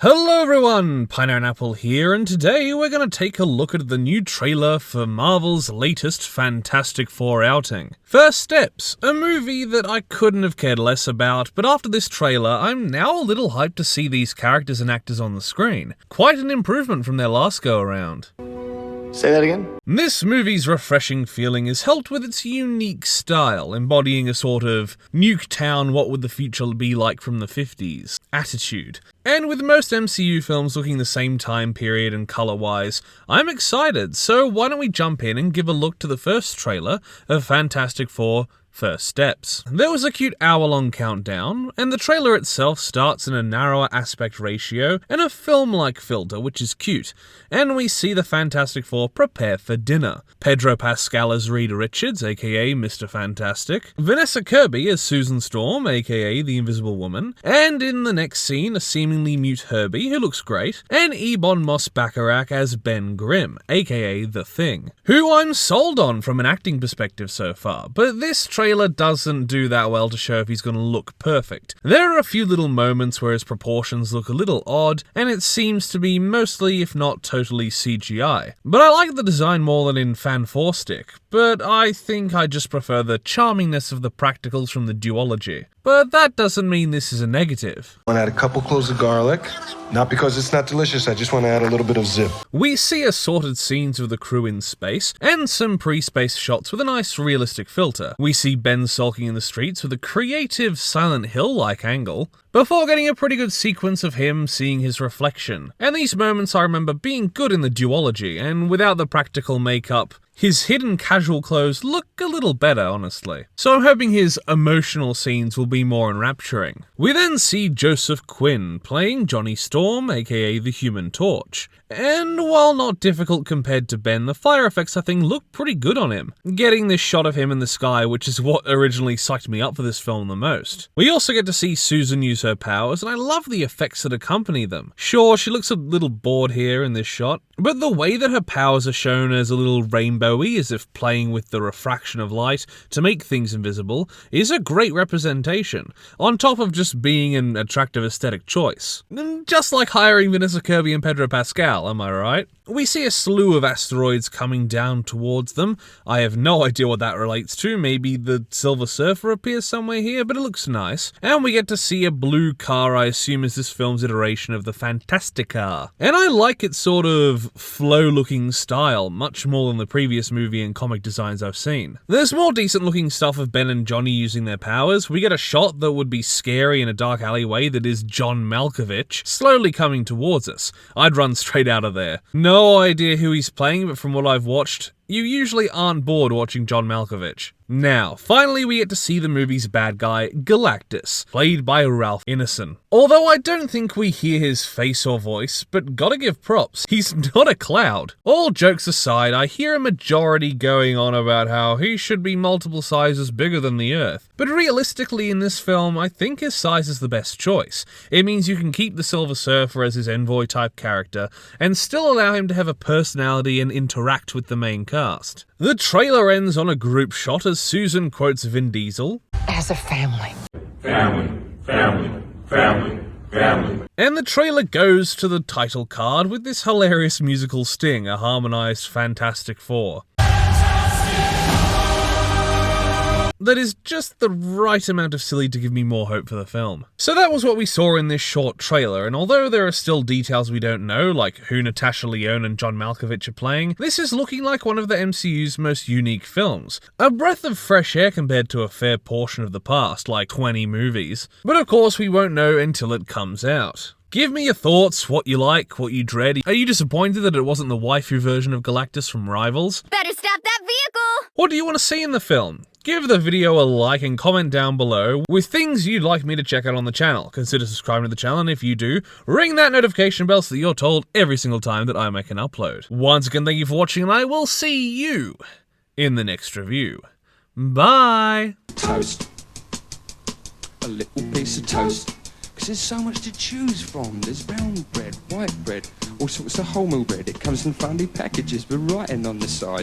Hello everyone, Pineapple here, and today we're going to take a look at the new trailer for Marvel's latest Fantastic Four outing. First Steps, a movie that I couldn't have cared less about, but after this trailer, I'm now a little hyped to see these characters and actors on the screen. Quite an improvement from their last go-around. Say that again? This movie's refreshing feeling is helped with its unique style, embodying a sort of Nuketown what would the future be like from the 50s attitude. And with most MCU films looking the same time period and colour-wise, I'm excited, so why don't we jump in and give a look to the first trailer of Fantastic Four First Steps. There was a cute hour-long countdown, and the trailer itself starts in a narrower aspect ratio and a film-like filter, which is cute, and we see the Fantastic Four prepare for dinner. Pedro Pascal as Reed Richards, aka Mr. Fantastic, Vanessa Kirby as Susan Storm, aka the Invisible Woman, and in the next scene, a seemingly mute Herbie, who looks great, and Ebon Moss-Bachrach as Ben Grimm, aka The Thing, who I'm sold on from an acting perspective so far, but this trailer doesn't do that well to show if he's going to look perfect. There are a few little moments where his proportions look a little odd, and it seems to be mostly, if not totally, CGI. But I like the design more than in Fan 4 Stick, but I think I just prefer the charmingness of the practicals from the duology. But that doesn't mean this is a negative. I want to add a couple cloves of garlic. Not because it's not delicious, I just want to add a little bit of zip. We see assorted scenes of the crew in space, and some pre-space shots with a nice realistic filter. We see Ben sulking in the streets with a creative Silent Hill-like angle, before getting a pretty good sequence of him seeing his reflection. And these moments I remember being good in the duology, and without the practical makeup, his hidden casual clothes look a little better, honestly. So I'm hoping his emotional scenes will be more enrapturing. We then see Joseph Quinn playing Johnny Storm, aka the Human Torch. And while not difficult compared to Ben, the fire effects I think look pretty good on him. Getting this shot of him in the sky, which is what originally psyched me up for this film the most. We also get to see Susan use her powers, and I love the effects that accompany them. Sure, she looks a little bored here in this shot, but the way that her powers are shown as a little rainbowy, as if playing with the refraction of light to make things invisible, is a great representation, on top of just being an attractive aesthetic choice. Just like hiring Vanessa Kirby and Pedro Pascal, am I right? We see a slew of asteroids coming down towards them. I have no idea what that relates to, maybe the Silver Surfer appears somewhere here, but it looks nice. And we get to see a blue car I assume is this film's iteration of the Fantastic Car. And I like its sort of flow-looking style, much more than the previous movie and comic designs I've seen. There's more decent-looking stuff of Ben and Johnny using their powers. We get a shot that would be scary in a dark alleyway that is John Malkovich slowly coming towards us. I'd run straight out of there. No idea who he's playing, but from what I've watched, you usually aren't bored watching John Malkovich. Now, finally we get to see the movie's bad guy, Galactus, played by Ralph Ineson. Although I don't think we hear his face or voice, but gotta give props, he's not a cloud. All jokes aside, I hear a majority going on about how he should be multiple sizes bigger than the Earth. But realistically in this film, I think his size is the best choice. It means you can keep the Silver Surfer as his envoy-type character, and still allow him to have a personality and interact with the main cast. The trailer ends on a group shot as Susan quotes Vin Diesel, "As a family. Family, family, family, family." And the trailer goes to the title card with this hilarious musical sting, a harmonized Fantastic Four. That is just the right amount of silly to give me more hope for the film. So that was what we saw in this short trailer, and although there are still details we don't know, like who Natasha Lyonne and John Malkovich are playing, this is looking like one of the MCU's most unique films. A breath of fresh air compared to a fair portion of the past, like 20 movies. But of course we won't know until it comes out. Give me your thoughts, what you like, what you dread. Are you disappointed that it wasn't the waifu version of Galactus from Rivals? Better stop that vehicle! What do you want to see in the film? Give the video a like and comment down below with things you'd like me to check out on the channel. Consider subscribing to the channel, and if you do, ring that notification bell so that you're told every single time that I make an upload. Once again, thank you for watching, and I will see you in the next review. Bye! Toast. A little piece of toast. Because there's so much to choose from. There's brown bread, white bread, all sorts of wholemeal bread. It comes in funny packages with writing on the side.